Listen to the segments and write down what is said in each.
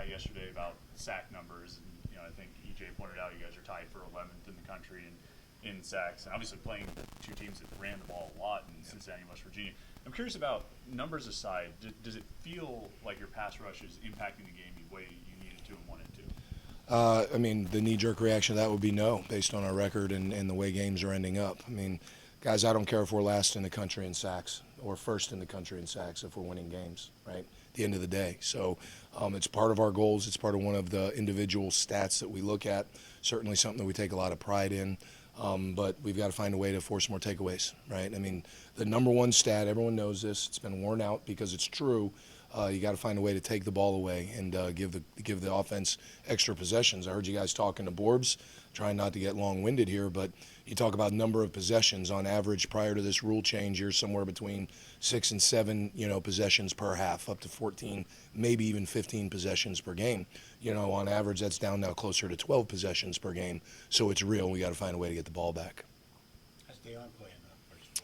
out yesterday about sack numbers, and I think EJ pointed out you guys are tied for 11th in the country in sacks, and obviously playing two teams that ran the ball a lot in Cincinnati and West Virginia. I'm curious about numbers aside. Does it feel like your pass rush is impacting the game the way you needed to and wanted to? I mean, the knee-jerk reaction to that would be no, based on our record and the way games are ending up. I mean, guys, I don't care if we're last in the country in sacks or first in the country in sacks if we're winning games, right? At the end of the day. So it's part of our goals. It's part of one of the individual stats that we look at. Certainly something that we take a lot of pride in. But we've got to find a way to force more takeaways, right? I mean, the number one stat, everyone knows this. It's been worn out because it's true. You got to find a way to take the ball away and give the offense extra possessions. I heard you guys talking to Borbs, trying not to get long-winded here, but you talk about number of possessions on average prior to this rule change. You're somewhere between 6 and 7, possessions per half, up to 14, maybe even 15 possessions per game. On average, that's down now closer to 12 possessions per game. So it's real. We got to find a way to get the ball back. How's Deion playing?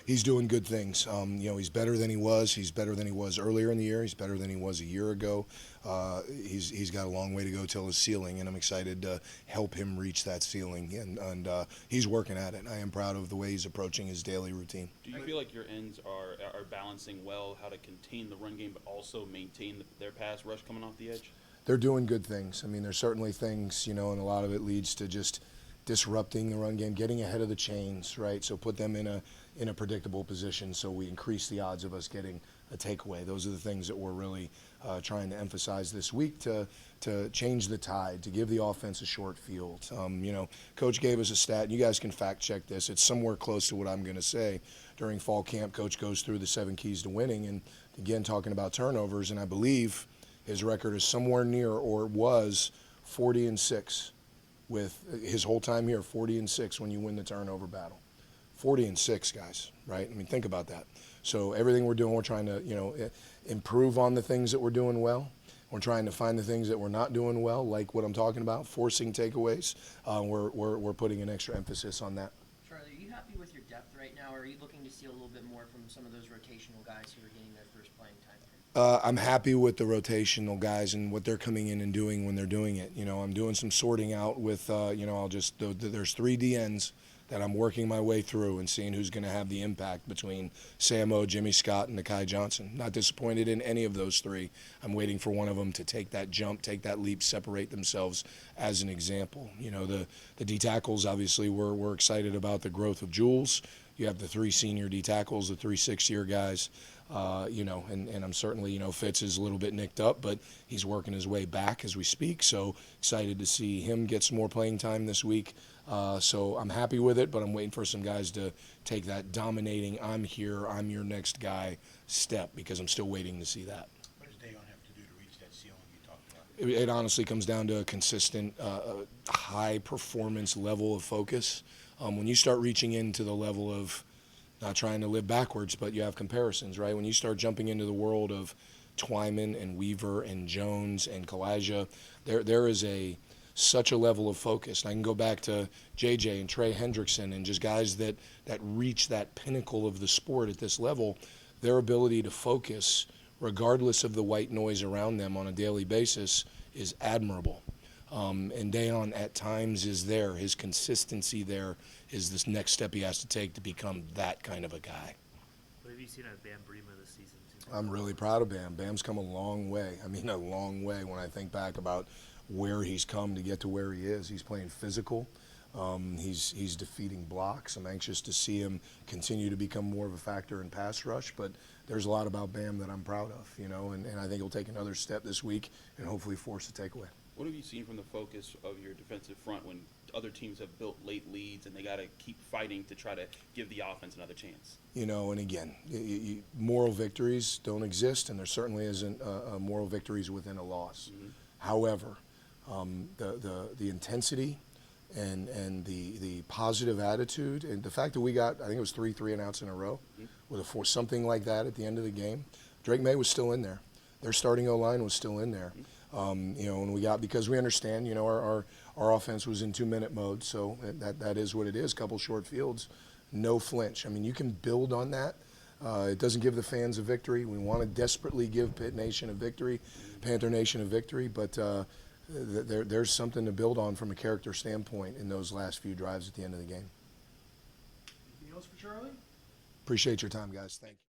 He's doing good things. He's better than he was. He's better than he was earlier in the year. He's better than he was a year ago. He's got a long way to go till his ceiling, and I'm excited to help him reach that ceiling. And he's working at it. I am proud of the way he's approaching his daily routine. Do you feel like your ends are balancing well how to contain the run game but also maintain their pass rush coming off the edge? They're doing good things. I mean, there's certainly things, and a lot of it leads to just disrupting the run game, getting ahead of the chains, right? So put them in a predictable position so we increase the odds of us getting a takeaway. Those are the things that we're really trying to emphasize this week to change the tide, to give the offense a short field. Coach gave us a stat, and you guys can fact check this. It's somewhere close to what I'm going to say. During fall camp, Coach goes through the 7 keys to winning, and again, talking about turnovers, and I believe his record is somewhere near or was 40-6. With his whole time here, 40-6 when you win the turnover battle. 40-6, guys, right? I mean, think about that. So everything we're doing, we're trying to, improve on the things that we're doing well. We're trying to find the things that we're not doing well, like what I'm talking about, forcing takeaways. We're putting an extra emphasis on that. Charlie, are you happy with your depth right now, or are you looking to see a little bit more from some of those rotational guys who are getting their first playing time? I'm happy with the rotational guys and what they're coming in and doing when they're doing it. I'm doing some sorting out with, there's 3 DNs that I'm working my way through and seeing who's going to have the impact between Samo, Jimmy Scott, and Nakai Johnson. Not disappointed in any of those 3. I'm waiting for one of them to take that jump, take that leap, separate themselves as an example. The D tackles, obviously, we're excited about the growth of Jules. You have the 3 senior D tackles, the 3 6-year guys. And I'm certainly, Fitz is a little bit nicked up, but he's working his way back as we speak. So excited to see him get some more playing time this week. So I'm happy with it, but I'm waiting for some guys to take that dominating, I'm here, I'm your next guy step, because I'm still waiting to see that. What does Deion have to do to reach that ceiling you talked about? It honestly comes down to a consistent, high performance level of focus. When you start reaching into the level of not trying to live backwards, but you have comparisons, right? When you start jumping into the world of Twyman and Weaver and Jones and Kalijah, there is such a level of focus. And I can go back to JJ and Trey Hendrickson and just guys that reach that pinnacle of the sport at this level. Their ability to focus, regardless of the white noise around them on a daily basis, is admirable. And Deion at times is there. His consistency there is this next step he has to take to become that kind of a guy. What have you seen of Bam Brema this season? I'm really proud of Bam. Bam's come a long way. I mean, a long way when I think back about where he's come to get to where he is. He's playing physical. He's defeating blocks. I'm anxious to see him continue to become more of a factor in pass rush, but there's a lot about Bam that I'm proud of, and I think he'll take another step this week and hopefully force a takeaway. What have you seen from the focus of your defensive front when other teams have built late leads and they got to keep fighting to try to give the offense another chance? And again, moral victories don't exist, and there certainly isn't moral victories within a loss. Mm-hmm. However, the intensity and the positive attitude and the fact that we got, I think it was 3 3-and-outs in a row, mm-hmm. with something like that at the end of the game. Drake May was still in there. Their starting O-line was still in there. Mm-hmm. And because we understand, our offense was in 2-minute mode, so that is what it is. Couple short fields, no flinch. I mean, you can build on that. It doesn't give the fans a victory. We want to desperately give Pitt Nation a victory, Panther Nation a victory, but there's something to build on from a character standpoint in those last few drives at the end of the game. Anything else for Charlie? Appreciate your time, guys. Thank you.